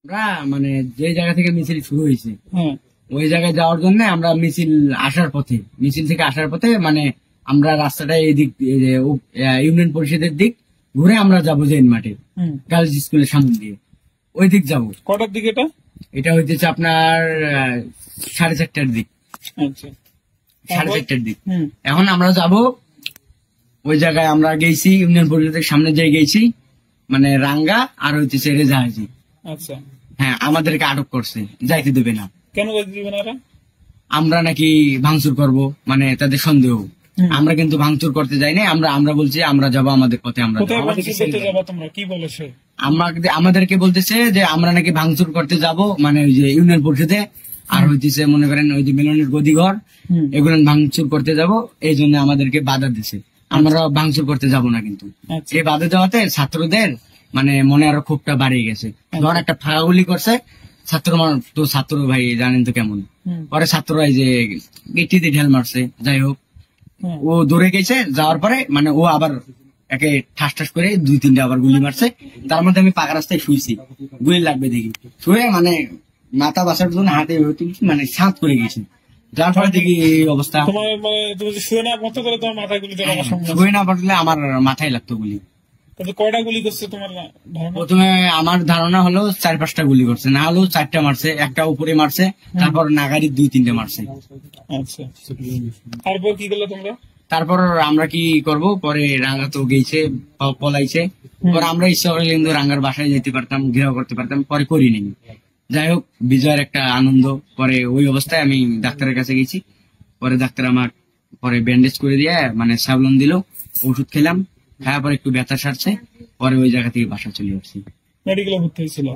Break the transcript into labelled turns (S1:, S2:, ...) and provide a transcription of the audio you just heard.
S1: আমরা মানে যে জায়গা থেকে মিছিল শুরু হয়েছে
S2: হ্যাঁ
S1: ওই জায়গায় যাওয়ার জন্য আমরা মিছিল থেকে আসার পথে মানে আমরা রাস্তাটা এইদিক এই যে ইউনিয়ন পরিষদের দিক ঘুরে আমরা যাবো জৈন মাঠে
S2: হুম।
S1: গার্লস স্কুলের সামনে দিয়ে ওই দিক যাবো।
S2: কটার দিকে এটা?
S1: এটা হইতেছে আপনার 4:30টার দিক,
S2: আচ্ছা
S1: 4:30টার দিক।
S2: হুম
S1: এখন আমরা যাব ওই জায়গায় আমরা গেছি ইউনিয়ন পরিষদের সামনে যে গেছি মানে রাঙ্গা আর হইতেছে রেজাহাজি।
S2: আচ্ছা
S1: হ্যাঁ আমাদেরকে আটক করছে, যাইতে দেবে না।
S2: কেন যাইতে দিবে না এরা?
S1: আমরা নাকি ভাঙচুর করব, মানে তাদের সন্দেহ।
S2: হুম।
S1: আমরা কিন্তু ভাঙচুর করতে যাই না, আমরা বলছি আমরা যাব আমাদের পথে। আমরা
S2: কোথায়
S1: যাবো।
S2: ভাঙচুর করতে যাবা তোমরা? কি বলেছে?
S1: আমাদেরকে বলতেছে যে আমরা নাকি ভাঙচুর করতে যাব, মানে ওই যে ইউনিয়ন পরিষদে আর হইতেছে মনে করেন ওই যে মিলনের গদিঘর
S2: হুম।
S1: এগুলো ভাঙচুর করতে যাব, এই জন্য আমাদেরকে বাধা দিছে। আমরা ভাঙচুর করতে যাব না কিন্তু।
S2: আচ্ছা।
S1: এই বাধা দেওয়াতে ছাত্রদের মানে মনে আরো ক্ষোভটা বাড়িয়ে গেছে। ধর একটা ফাঁকাগুলি করছে ছাত্র ভাই জানেন তো কেমন।
S2: হুম।
S1: পরে ছাত্ররা এই যে গেটিতে ঢেল মারছে, যাই হোক
S2: হ্যাঁ।
S1: ও দৌড়ে গেছে, যাওয়ার পরে মানে ও আবার একে ঠাস ঠাস করে 2-3টা আবার গুলি মারছে। তার মধ্যে আমি পাকা রাস্তায় শুয়েছি, গুলি লাগবে দেখি শুয়ে মানে মাথা বাঁচার জন্য হাতে মানে শাঁত করে গেছি, যার ফলে দেখি এই অবস্থা।
S2: তোমার মানে তুমি যে শুয়ে না মতো করে তোমার মাথায় গুলি দেওয়ার সম্ভব?
S1: শুয়ে না পড়লে আমার মাথায় লাগতো গুলি।
S2: তাহলে কয়টা গুলি করছে তোমার ধারণা?
S1: প্রথমে আমার ধারণা হলো 4-5টা গুলি করছে, না হলেও 4টা মারছে, একটা উপরে মারছে, তারপর নাগারি 2-3টে মারছে।
S2: আচ্ছা তারপর কি করলে তোমরা?
S1: তারপর আমরা কি করব, পরে রাঙ্গা তো গেছে পলাইছে। পরে আমরা ইচ্ছা করলে কিন্তু রাঙ্গার বাসায় যেতে পারতাম, ঘেরাও করতে পারতাম, পরে করিনি। যাই হোক বিজয়ের একটা আনন্দ। পরে ওই অবস্থায় আমি ডাক্তারের কাছে গেছি, পরে ডাক্তার আমার পরে ব্যান্ডেজ করে দিয়ে মানে সাবলন দিল, ওষুধ খেলাম, খাওয়ার পরে একটু ব্যথা সারছে, পরে ওই জায়গা থেকে বাসা চলে আসছি।
S2: মেডিকেলে ভর্তি হয়েছিল?